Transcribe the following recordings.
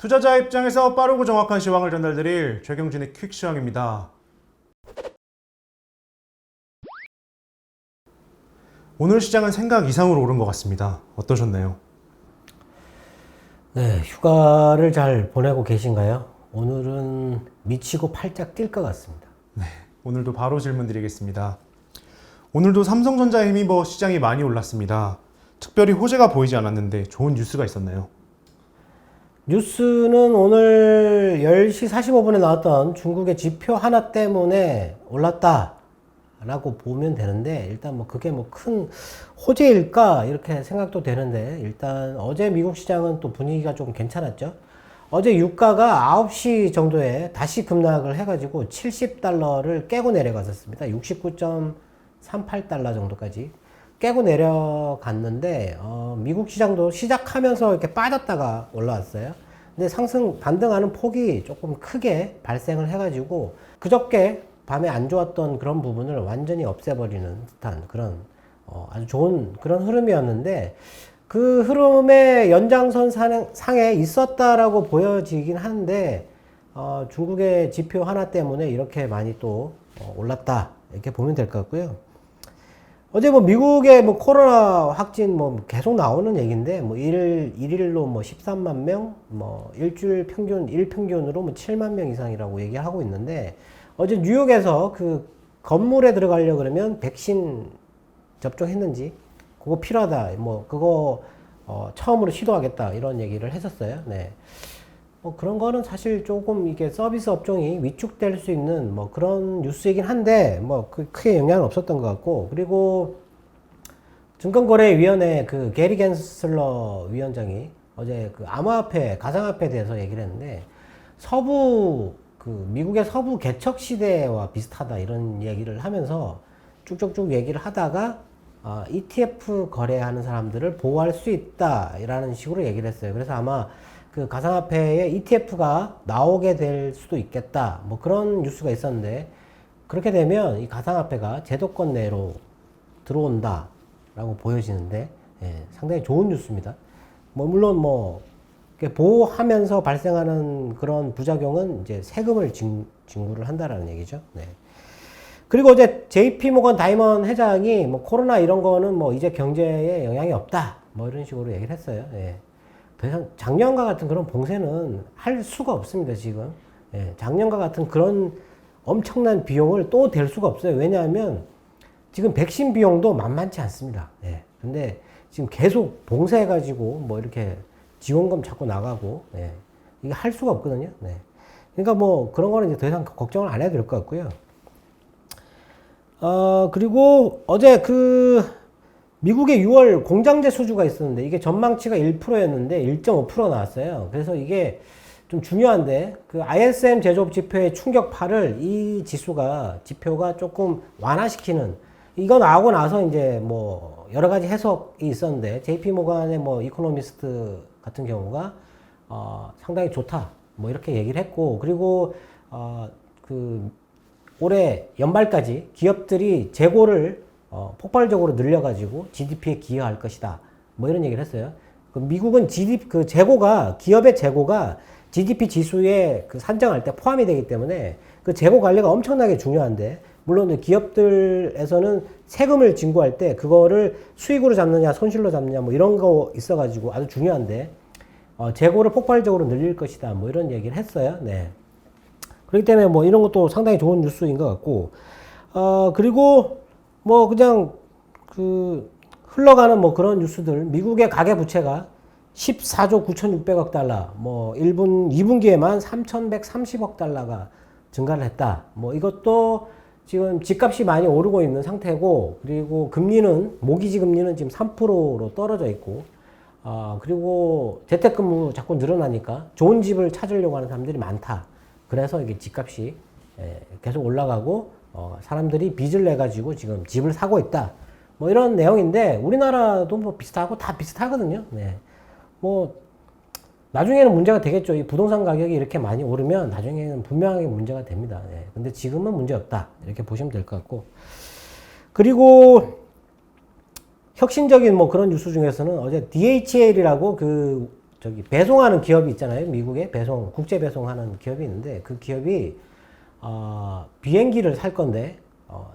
투자자 입장에서 빠르고 정확한 시황을 전달드릴 최경진의 퀵 시황입니다. 오늘 시장은 생각 이상으로 오른 것 같습니다. 어떠셨나요? 네, 휴가를 잘 보내고 계신가요? 오늘은 미치고 팔짝 뛸 것 같습니다. 오늘도 바로 질문 드리겠습니다. 오늘도 삼성전자에 힘입어 시장이 많이 올랐습니다. 특별히 호재가 보이지 않았는데 좋은 뉴스가 있었나요? 뉴스는 오늘 10시 45분에 나왔던 중국의 지표 하나 때문에 올랐다 라고 보면 되는데, 일단 뭐 그게 뭐 큰 호재일까 이렇게 생각도 되는데, 일단 어제 미국 시장은 또 분위기가 좀 괜찮았죠. 어제 유가가 9시 정도에 다시 급락을 해가지고 70달러를 깨고 내려갔었습니다. 69.38달러 정도까지 깨고 내려갔는데, 미국 시장도 시작하면서 이렇게 빠졌다가 올라왔어요. 근데 반등하는 폭이 조금 크게 발생을 해가지고 그저께 밤에 안 좋았던 그런 부분을 완전히 없애버리는 듯한 그런 아주 좋은 그런 흐름이었는데, 그 흐름의 연장선 상에 있었다라고 보여지긴 하는데, 중국의 지표 하나 때문에 이렇게 많이 또 올랐다 이렇게 보면 될 것 같고요. 어제 뭐 미국의 뭐 코로나 확진 뭐 계속 나오는 얘기인데, 뭐 일일로 뭐 13만 명, 뭐 일주일 평균, 일평균으로 뭐 7만 명 이상이라고 얘기하고 있는데, 어제 뉴욕에서 그 건물에 들어가려 그러면 백신 접종했는지 그거 필요하다, 뭐 그거 처음으로 시도하겠다 이런 얘기를 했었어요. 네. 뭐 그런 거는 사실 조금 이게 서비스 업종이 위축될 수 있는 뭐 그런 뉴스이긴 한데, 뭐 크게 영향은 없었던 것 같고, 그리고 증권거래위원회 그 게리 겐슬러 위원장이 어제 그 암호화폐, 가상화폐에 대해서 얘기를 했는데, 미국의 서부 개척 시대와 비슷하다 이런 얘기를 하면서 쭉쭉쭉 얘기를 하다가 ETF 거래하는 사람들을 보호할 수 있다라는 식으로 얘기를 했어요. 그래서 아마 그 가상화폐에 ETF가 나오게 될 수도 있겠다, 뭐 그런 뉴스가 있었는데, 그렇게 되면 이 가상화폐가 제도권 내로 들어온다 라고 보여지는데, 예, 상당히 좋은 뉴스입니다. 뭐 물론 뭐 보호하면서 발생하는 그런 부작용은 이제 세금을 징구를 한다라는 얘기죠. 네. 그리고 어제 JP모건 다이먼 회장이 뭐 코로나 이런 거는 뭐 이제 경제에 영향이 없다, 뭐 이런 식으로 얘기를 했어요. 예. 더 이상 작년과 같은 그런 봉쇄는 할 수가 없습니다, 지금. 예. 작년과 같은 그런 엄청난 비용을 또 댈 수가 없어요. 왜냐하면 지금 백신 비용도 만만치 않습니다. 예. 근데 지금 계속 봉쇄해가지고 뭐 이렇게 지원금 자꾸 나가고, 예. 이게 할 수가 없거든요. 네. 그러니까 뭐 그런 거는 이제 더 이상 걱정을 안 해도 될 것 같고요. 그리고 어제 미국의 6월 공장제 수주가 있었는데, 이게 전망치가 1%였는데 1.5% 나왔어요. 그래서 이게 좀 중요한데, 그 ISM 제조업 지표의 충격파를 이 지표가 조금 완화시키는, 이거 나오고 나서 이제 뭐 여러 가지 해석이 있었는데, JP 모간의 뭐 이코노미스트 같은 경우가 상당히 좋다, 뭐 이렇게 얘기를 했고, 그리고 올해 연말까지 기업들이 재고를 폭발적으로 늘려가지고 GDP에 기여할 것이다, 뭐 이런 얘기를 했어요. 미국은 기업의 재고가 GDP 지수에 산정할 때 포함이 되기 때문에 그 재고 관리가 엄청나게 중요한데, 물론 기업들에서는 세금을 징구할 때 그거를 수익으로 잡느냐 손실로 잡느냐 뭐 이런 거 있어가지고 아주 중요한데, 재고를 폭발적으로 늘릴 것이다, 뭐 이런 얘기를 했어요. 네. 그렇기 때문에 뭐 이런 것도 상당히 좋은 뉴스인 것 같고, 그리고 뭐 그냥 흘러가는 뭐 그런 뉴스들, 미국의 가계 부채가 14조 9,600억 달러, 뭐 2분기에만 3,130억 달러가 증가를 했다. 뭐 이것도 지금 집값이 많이 오르고 있는 상태고, 그리고 모기지 금리는 지금 3%로 떨어져 있고, 그리고 재택근무 자꾸 늘어나니까 좋은 집을 찾으려고 하는 사람들이 많다. 그래서 이게 집값이 계속 올라가고, 사람들이 빚을 내가지고 지금 집을 사고 있다, 뭐 이런 내용인데, 우리나라도 뭐 비슷하고 다 비슷하거든요. 네. 뭐 나중에는 문제가 되겠죠. 이 부동산 가격이 이렇게 많이 오르면 나중에는 분명하게 문제가 됩니다. 네. 근데 지금은 문제 없다, 이렇게 보시면 될 것 같고, 그리고 혁신적인 뭐 그런 뉴스 중에서는 어제 DHL이라고 저기 배송하는 기업이 있잖아요. 미국에 국제 배송하는 기업이 있는데 그 기업이 비행기를 살 건데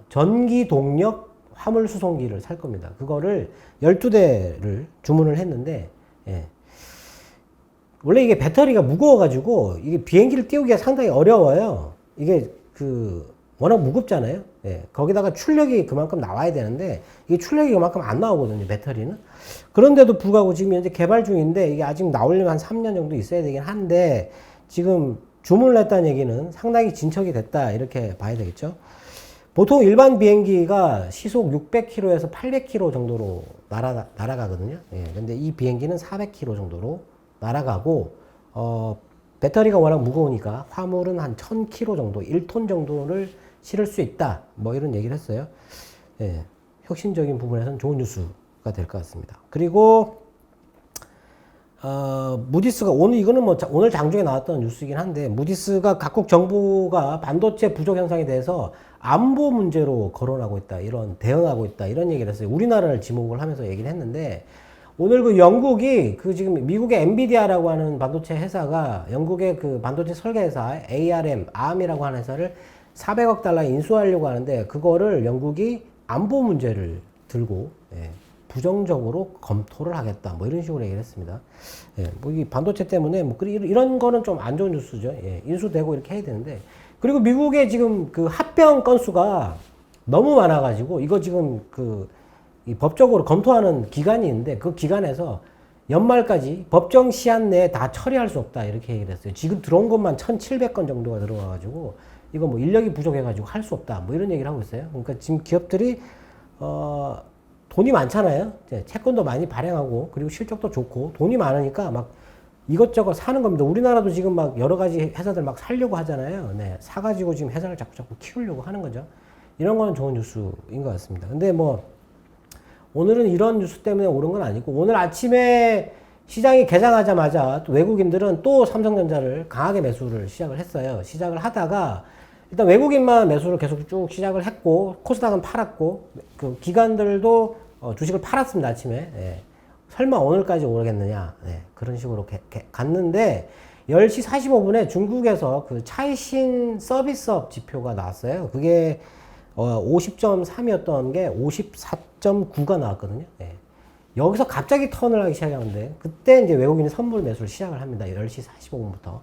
전기 동력 화물 수송기를 살 겁니다. 그거를 12대를 주문을 했는데 예. 원래 이게 배터리가 무거워가지고 이게 비행기를 띄우기가 상당히 어려워요. 이게 워낙 무겁잖아요. 예. 거기다가 출력이 그만큼 나와야 되는데 이게 출력이 그만큼 안 나오거든요. 배터리는. 그런데도 불구하고 지금 현재 개발 중인데 이게 아직 나오려면 한 3년 정도 있어야 되긴 한데 지금 주문을 했다는 얘기는 상당히 진척이 됐다 이렇게 봐야 되겠죠. 보통 일반 비행기가 시속 600km에서 800km 정도로 날아가거든요. 예. 근데 이 비행기는 400km 정도로 날아가고 배터리가 워낙 무거우니까 화물은 한 1000km 정도, 1톤 정도를 실을 수 있다. 뭐 이런 얘기를 했어요. 예. 혁신적인 부분에서는 좋은 뉴스가 될 것 같습니다. 그리고 무디스가 이거는 뭐 오늘 장중에 나왔던 뉴스이긴 한데 무디스가 각국 정부가 반도체 부족 현상에 대해서 안보 문제로 거론하고 있다, 대응하고 있다 이런 얘기를 했어요. 우리나라를 지목을 하면서 얘기를 했는데 오늘 영국이 지금 미국의 엔비디아라고 하는 반도체 회사가 영국의 반도체 설계 회사 ARM이라고 하는 회사를 400억 달러 인수하려고 하는데 그거를 영국이 안보 문제를 들고 부정적으로 검토를 하겠다. 뭐 이런 식으로 얘기를 했습니다. 뭐 이 반도체 때문에 뭐 이런 거는 좀 안 좋은 뉴스죠. 인수되고 이렇게 해야 되는데. 그리고 미국의 지금 합병 건수가 너무 많아가지고 이거 지금 이 법적으로 검토하는 기간이 있는데 그 기간에서 연말까지 법정 시한 내에 다 처리할 수 없다. 이렇게 얘기를 했어요. 지금 들어온 것만 1,700건 정도가 들어와가지고 이거 뭐 인력이 부족해가지고 할 수 없다. 뭐 이런 얘기를 하고 있어요. 그러니까 지금 기업들이, 돈이 많잖아요. 채권도 많이 발행하고 그리고 실적도 좋고 돈이 많으니까 막 이것저것 사는 겁니다. 우리나라도 지금 막 여러 가지 회사들 막 살려고 하잖아요. 네, 사가지고 지금 회사를 자꾸 키우려고 하는 거죠. 이런 거는 좋은 뉴스인 것 같습니다. 근데 뭐 오늘은 이런 뉴스 때문에 오른 건 아니고 오늘 아침에 시장이 개장하자마자 또 외국인들은 또 삼성전자를 강하게 매수를 시작을 했어요. 시작을 하다가 일단 외국인만 매수를 계속 쭉 시작을 했고 코스닥은 팔았고 기관들도 주식을 팔았습니다. 아침에. 예. 설마 오늘까지 오르겠느냐. 예. 그런 식으로 갔는데 10시 45분에 중국에서 차이신 서비스업 지표가 나왔어요. 그게 50.3이었던 게 54.9가 나왔거든요. 예. 여기서 갑자기 턴을 하기 시작하는데 그때 이제 외국인이 선물 매수를 시작을 합니다. 10시 45분부터.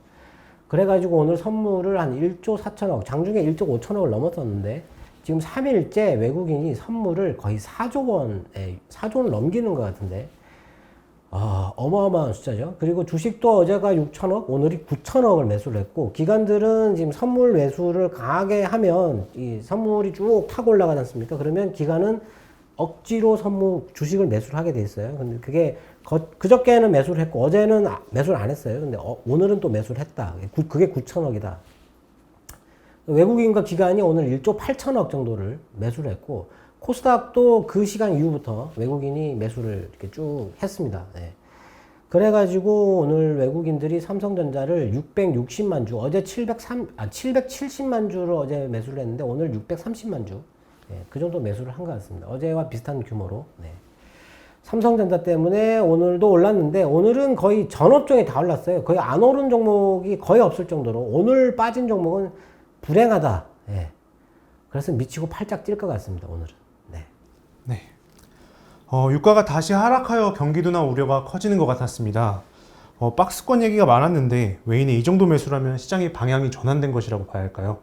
그래가지고 오늘 선물을 한 1조 4천억, 장중에 1조 5천억을 넘었었는데 지금 3일째 외국인이 선물을 거의 4조 원을 넘기는 것 같은데 어마어마한 숫자죠. 그리고 주식도 어제가 6천억, 오늘이 9천억을 매수를 했고 기관들은 지금 선물 매수를 강하게 하면 이 선물이 쭉 타고 올라가지 않습니까? 그러면 기관은 억지로 주식을 매수를 하게 돼 있어요. 근데 그게 그저께는 매수를 했고 어제는 매수를 안 했어요. 근데 오늘은 또 매수를 했다. 그게 9천억이다. 외국인과 기관이 오늘 1조 8천억 정도를 매수를 했고 코스닥도 그 시간 이후부터 외국인이 매수를 이렇게 쭉 했습니다. 네. 그래가지고 오늘 외국인들이 삼성전자를 660만 주, 어제 770만 주를 어제 매수를 했는데 오늘 630만 주. 네, 그 정도 매수를 한 것 같습니다. 어제와 비슷한 규모로. 네. 삼성전자 때문에 오늘도 올랐는데 오늘은 거의 전 업종이 다 올랐어요. 거의 안 오른 종목이 거의 없을 정도로 오늘 빠진 종목은 불행하다. 네. 그래서 미치고 팔짝 뛸 것 같습니다. 오늘은. 네. 네. 유가가 다시 하락하여 경기도나 우려가 커지는 것 같았습니다. 박스권 얘기가 많았는데 외인의 이 정도 매수라면 시장의 방향이 전환된 것이라고 봐야 할까요?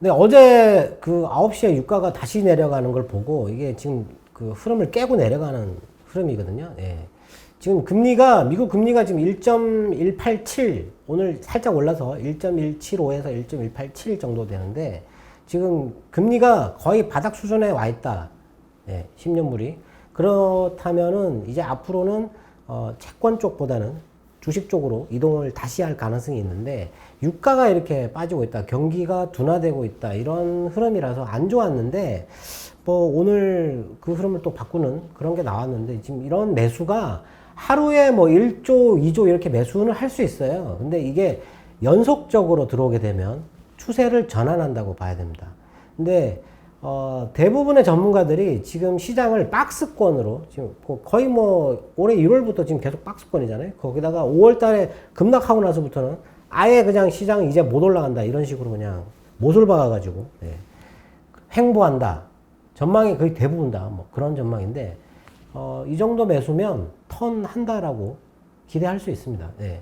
네, 어제 9시에 유가가 다시 내려가는 걸 보고 이게 지금 흐름을 깨고 내려가는 흐름이거든요. 예. 지금 미국 금리가 지금 1.187, 오늘 살짝 올라서 1.175에서 1.187 정도 되는데 지금 금리가 거의 바닥 수준에 와 있다. 예, 10년물이. 그렇다면은 이제 앞으로는 채권 쪽보다는 주식 쪽으로 이동을 다시 할 가능성이 있는데 유가가 이렇게 빠지고 있다. 경기가 둔화되고 있다. 이런 흐름이라서 안 좋았는데 뭐 오늘 그 흐름을 또 바꾸는 그런 게 나왔는데 지금 이런 매수가 하루에 뭐 1조, 2조 이렇게 매수는 할 수 있어요. 근데 이게 연속적으로 들어오게 되면 추세를 전환한다고 봐야 됩니다. 근데 대부분의 전문가들이 지금 시장을 박스권으로 지금 거의 뭐 올해 1월부터 지금 계속 박스권이잖아요. 거기다가 5월 달에 급락하고 나서부터는 아예 그냥 시장 이제 못 올라간다 이런 식으로 그냥 못을 박아가지고 예. 횡보한다. 전망이 거의 대부분 다 뭐 그런 전망인데 이 정도 매수면 턴 한다라고 기대할 수 있습니다. 예.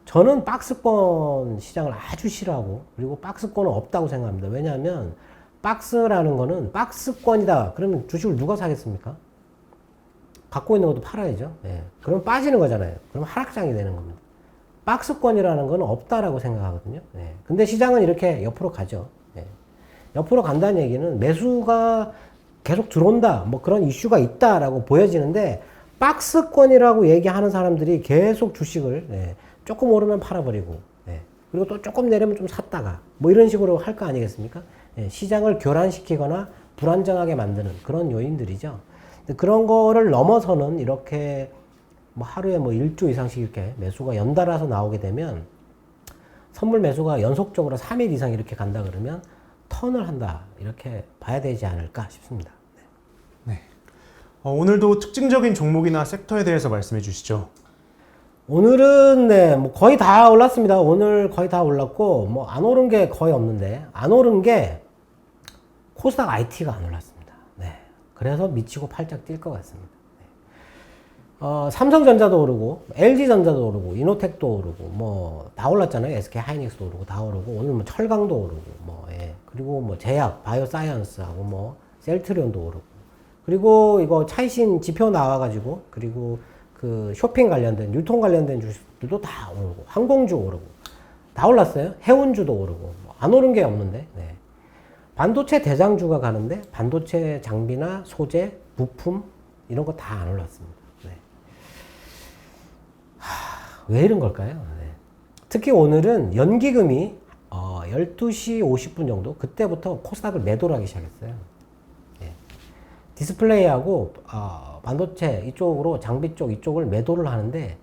저는 박스권 시장을 아주 싫어하고 그리고 박스권은 없다고 생각합니다. 왜냐하면 박스라는 거는 박스권이다. 그러면 주식을 누가 사겠습니까? 갖고 있는 것도 팔아야죠. 예. 그럼 빠지는 거잖아요. 그럼 하락장이 되는 겁니다. 박스권이라는 건 없다라고 생각하거든요. 예. 근데 시장은 이렇게 옆으로 가죠. 예. 옆으로 간다는 얘기는 매수가 계속 들어온다. 뭐 그런 이슈가 있다라고 보여지는데 박스권이라고 얘기하는 사람들이 계속 주식을 예. 조금 오르면 팔아버리고 예. 그리고 또 조금 내리면 좀 샀다가 뭐 이런 식으로 할 거 아니겠습니까? 예. 시장을 교란시키거나 불안정하게 만드는 그런 요인들이죠. 그런 거를 넘어서는 이렇게 뭐 하루에 뭐 1조 이상씩 이렇게 매수가 연달아서 나오게 되면 선물 매수가 연속적으로 3일 이상 이렇게 간다 그러면 턴을 한다 이렇게 봐야 되지 않을까 싶습니다. 네. 오늘도 특징적인 종목이나 섹터에 대해서 말씀해 주시죠. 오늘은 네, 뭐 거의 다 올랐습니다. 오늘 거의 다 올랐고 뭐 안 오른 게 거의 없는데 안 오른 게 코스닥 IT가 안 올랐습니다. 네. 그래서 미치고 팔짝 뛸 것 같습니다. 네. 삼성전자도 오르고 LG전자도 오르고 이노텍도 오르고 뭐 다 올랐잖아요. SK 하이닉스도 오르고 다 오르고 오늘 뭐 철강도 오르고 뭐 예. 그리고 뭐 제약, 바이오사이언스하고 뭐 셀트리온도 오르고 그리고 이거 차이신 지표 나와가지고 그리고 그 쇼핑 관련된 유통 관련된 주식들도 다 오르고 항공주 오르고 다 올랐어요. 해운주도 오르고 뭐 안 오른 게 없는데 네. 반도체 대장주가 가는데 반도체 장비나 소재, 부품 이런 거 다 안 올랐습니다. 네. 왜 이런 걸까요? 네. 특히 오늘은 연기금이 12시 50분 정도 그때부터 코스닥을 매도를 하기 시작했어요. 네. 디스플레이하고 반도체 이쪽으로 장비 쪽 이쪽을 매도를 하는데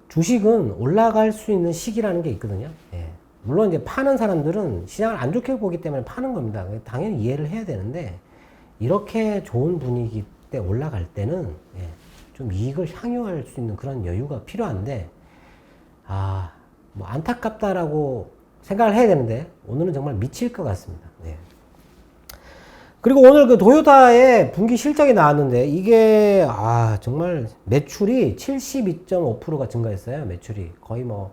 주식은 올라갈 수 있는 시기라는 게 있거든요. 예. 물론 이제 파는 사람들은 시장을 안 좋게 보기 때문에 파는 겁니다. 당연히 이해를 해야 되는데 이렇게 좋은 분위기 때 올라갈 때는 예, 좀 이익을 향유할 수 있는 그런 여유가 필요한데 뭐 안타깝다라고 생각을 해야 되는데 오늘은 정말 미칠 것 같습니다. 예. 그리고 오늘 그 도요타의 분기 실적이 나왔는데 이게 정말 매출이 72.5%가 증가했어요. 매출이 거의 뭐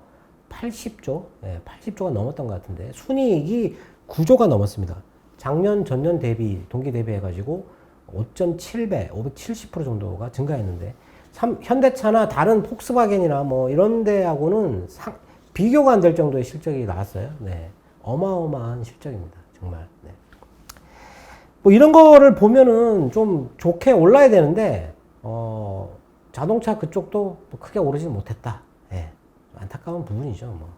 80조, 80조가 넘었던 것 같은데 순이익이 9조가 넘었습니다. 작년 전년 대비 동기 대비 해가지고 5.7배, 570% 정도가 증가했는데 현대차나 다른 폭스바겐이나 뭐 이런 데하고는 비교가 안 될 정도의 실적이 나왔어요. 네, 어마어마한 실적입니다. 정말. 네. 뭐 이런 거를 보면은 좀 좋게 올라야 되는데 자동차 그쪽도 뭐 크게 오르지는 못했다. 예. 안타까운 부분이죠. 뭐.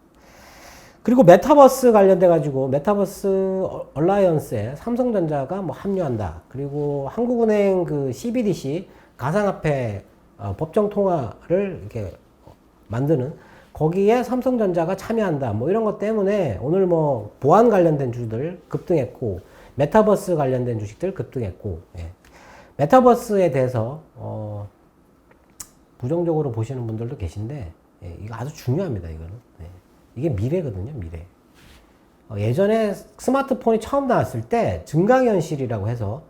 그리고 메타버스 관련돼 가지고 메타버스 얼라이언스에 삼성전자가 뭐 합류한다. 그리고 한국은행 그 CBDC 가상화폐 법정 통화를 이렇게 만드는 거기에 삼성전자가 참여한다. 뭐 이런 것 때문에 오늘 뭐 보안 관련된 주들 급등했고 메타버스 관련된 주식들 급등했고 예. 메타버스에 대해서 부정적으로 보시는 분들도 계신데 예, 이거 아주 중요합니다. 이거는 예. 이게 미래거든요. 미래. 예전에 스마트폰이 처음 나왔을 때 증강현실이라고 해서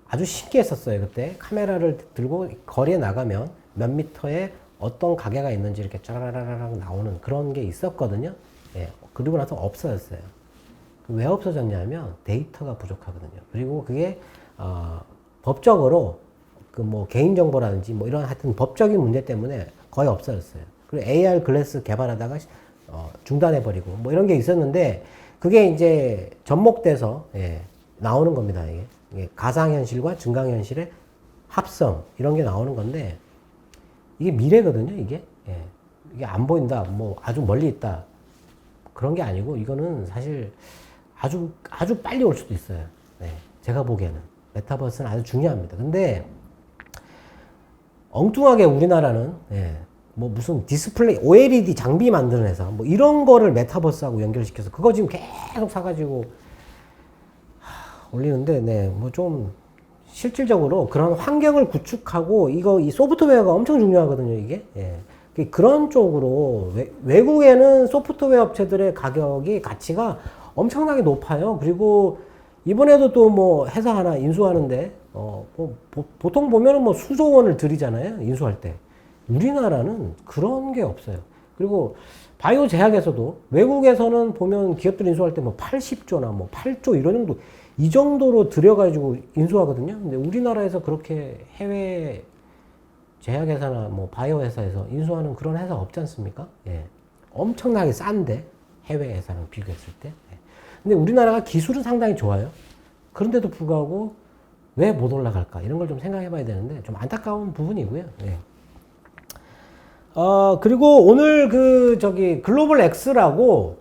아주 신기했었어요. 그때 카메라를 들고 거리에 나가면 몇 미터에 어떤 가게가 있는지 이렇게 짜라라락 나오는 그런 게 있었거든요. 예. 그리고 나서 없어졌어요. 왜 없어졌냐면 데이터가 부족하거든요. 그리고 그게 법적으로 그 뭐 개인정보라든지 뭐 이런 하여튼 법적인 문제 때문에 거의 없어졌어요. 그리고 AR 글래스 개발하다가 중단해버리고 뭐 이런 게 있었는데 그게 이제 접목돼서 예, 나오는 겁니다. 이게 가상현실과 증강현실의 합성 이런 게 나오는 건데 이게 미래거든요. 이게 예, 이게 안 보인다. 뭐 아주 멀리 있다. 그런 게 아니고 이거는 사실 아주 빨리 올 수도 있어요. 네, 제가 보기에는 메타버스는 아주 중요합니다. 근데 엉뚱하게 우리나라는 예, 뭐 무슨 디스플레이 OLED 장비 만드는 회사 뭐 이런 거를 메타버스하고 연결시켜서 그거 지금 계속 사가지고 올리는데, 네, 뭐 좀 실질적으로 그런 환경을 구축하고 이 소프트웨어가 엄청 중요하거든요, 이게. 예. 그런 쪽으로 외국에는 소프트웨어 업체들의 가치가 엄청나게 높아요. 그리고 이번에도 또 뭐 회사 하나 인수하는데 보통 보면은 뭐 수조 원을 들이잖아요, 인수할 때. 우리나라는 그런 게 없어요. 그리고 바이오 제약에서도 외국에서는 보면 기업들 인수할 때 뭐 80조나 뭐 8조 이런 정도, 이 정도로 들여가지고 인수하거든요. 근데 우리나라에서 그렇게 해외 제약회사나 뭐 바이오 회사에서 인수하는 그런 회사가 없지 않습니까? 예. 엄청나게 싼데, 해외 회사랑 비교했을 때. 예. 근데 우리나라가 기술은 상당히 좋아요. 그런데도 불구하고 왜 못 올라갈까? 이런 걸 좀 생각해 봐야 되는데, 좀 안타까운 부분이고요. 예. 그리고 오늘 글로벌 X라고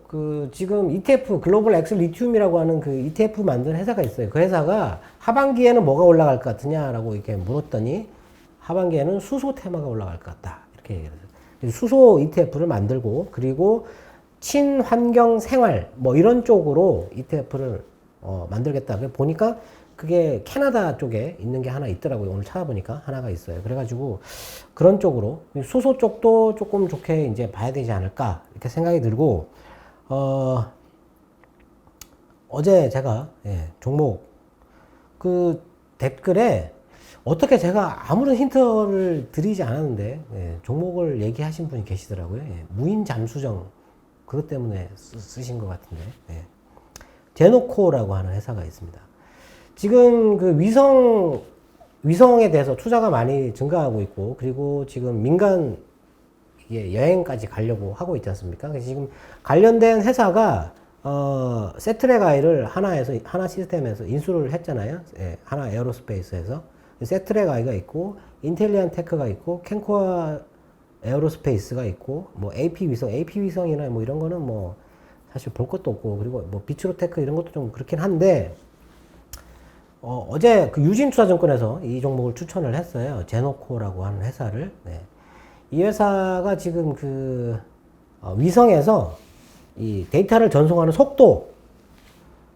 지금 ETF, 글로벌 X 리튬이라고 하는 그 ETF 만든 회사가 있어요. 그 회사가 하반기에는 뭐가 올라갈 것 같으냐라고 이렇게 물었더니 하반기에는 수소 테마가 올라갈 것 같다. 이렇게 얘기를 해요. 수소 ETF를 만들고, 그리고 친환경 생활, 뭐 이런 쪽으로 ETF를 만들겠다. 보니까 그게 캐나다 쪽에 있는 게 하나 있더라고요. 오늘 찾아보니까 하나가 있어요. 그래가지고 그런 쪽으로 수소 쪽도 조금 좋게 이제 봐야 되지 않을까 이렇게 생각이 들고, 어제 제가 종목 그 댓글에 어떻게 제가 아무런 힌트를 드리지 않았는데 종목을 얘기하신 분이 계시더라고요. 무인 잠수정 그것 때문에 쓰신 것 같은데, 제노코라고 하는 회사가 있습니다. 지금 그 위성에 대해서 투자가 많이 증가하고 있고, 그리고 지금 민간 여행까지 가려고 하고 있지 않습니까? 그래서 지금 관련된 회사가 세트렉아이를 하나 시스템에서 인수를 했잖아요. 하나 에어로스페이스에서 세트렉아이가 있고, 인텔리안 테크가 있고, 캔코아 에어로스페이스가 있고, 뭐 AP 위성이나 뭐 이런 거는 뭐 사실 볼 것도 없고, 그리고 뭐 비츠로테크 이런 것도 좀 그렇긴 한데, 어제 그 유진투자증권에서 이 종목을 추천을 했어요. 제노코라고 하는 회사를. 이 회사가 지금 위성에서 이 데이터를 전송하는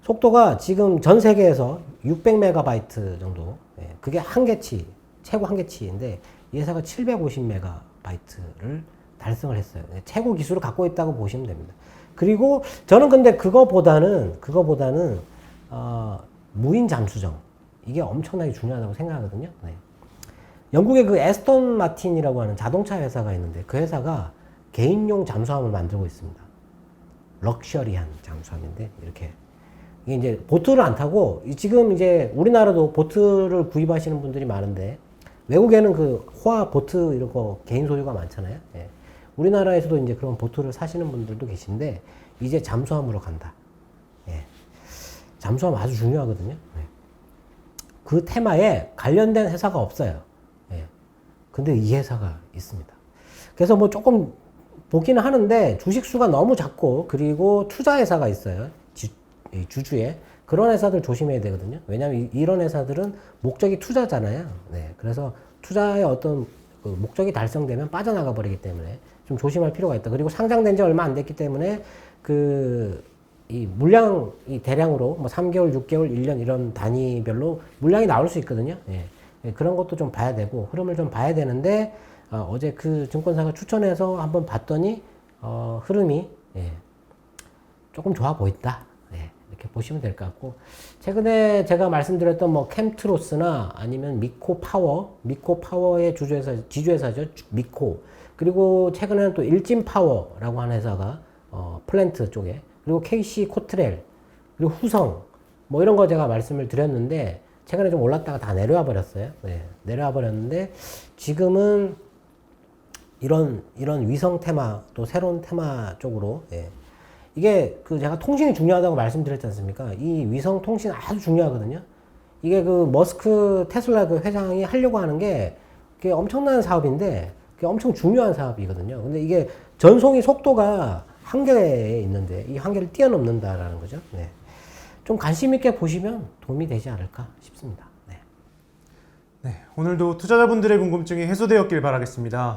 속도가 지금 전 세계에서 600메가바이트 정도. 그게 최고 한계치인데, 이 회사가 750메가바이트를 달성을 했어요. 최고 기술을 갖고 있다고 보시면 됩니다. 그리고 저는 근데 그거보다는 무인 잠수정, 이게 엄청나게 중요하다고 생각하거든요. 영국의 그 에스턴 마틴이라고 하는 자동차 회사가 있는데, 그 회사가 개인용 잠수함을 만들고 있습니다. 럭셔리한 잠수함인데, 이렇게 이게 이제 보트를 안 타고, 지금 이제 우리나라도 보트를 구입하시는 분들이 많은데, 외국에는 그 호화 보트 이런 거 개인 소유가 많잖아요. 우리나라에서도 이제 그런 보트를 사시는 분들도 계신데, 이제 잠수함으로 간다. 잠수함 아주 중요하거든요. 그 테마에 관련된 회사가 없어요. 근데 이 회사가 있습니다. 그래서 뭐 조금 보기는 하는데, 주식수가 너무 작고, 그리고 투자 회사가 있어요. 주주에. 그런 회사들 조심해야 되거든요. 왜냐하면 이런 회사들은 목적이 투자잖아요. 그래서 투자의 어떤 그 목적이 달성되면 빠져나가 버리기 때문에 좀 조심할 필요가 있다. 그리고 상장된 지 얼마 안 됐기 때문에 이 물량이 대량으로 뭐 3개월, 6개월, 1년 이런 단위별로 물량이 나올 수 있거든요. 그런 것도 좀 봐야 되고, 흐름을 좀 봐야 되는데, 어제 그 증권사가 추천해서 한번 봤더니 흐름이 조금 좋아 보인다. 이렇게 보시면 될 것 같고, 최근에 제가 말씀드렸던 뭐 캠트로스나 아니면 미코파워의 지주회사죠. 미코. 그리고 최근에는 또 일진파워라고 하는 회사가 플랜트 쪽에, 그리고 KC 코트렐, 그리고 후성, 뭐 이런 거 제가 말씀을 드렸는데, 최근에 좀 올랐다가 다 내려와 버렸어요. 내려와 버렸는데, 지금은 이런 위성 테마, 또 새로운 테마 쪽으로, 이게 제가 통신이 중요하다고 말씀드렸지 않습니까? 이 위성 통신 아주 중요하거든요. 이게 머스크 테슬라 그 회장이 하려고 하는 게, 그게 엄청난 사업인데, 그게 엄청 중요한 사업이거든요. 근데 이게 전송이 속도가 한계에 있는데, 이 한계를 뛰어넘는다라는 거죠. 좀 관심 있게 보시면 도움이 되지 않을까 싶습니다. 오늘도 투자자분들의 궁금증이 해소되었길 바라겠습니다.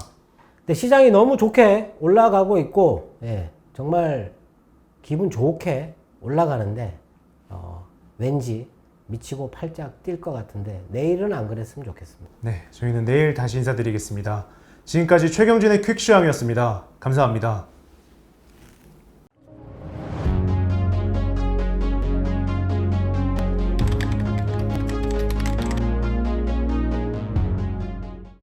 근데 시장이 너무 좋게 올라가고 있고, 정말 기분 좋게 올라가는데, 왠지 미치고 팔짝 뛸 것 같은데 내일은 안 그랬으면 좋겠습니다. 네, 저희는 내일 다시 인사드리겠습니다. 지금까지 최경진의 퀵시황이었습니다. 감사합니다.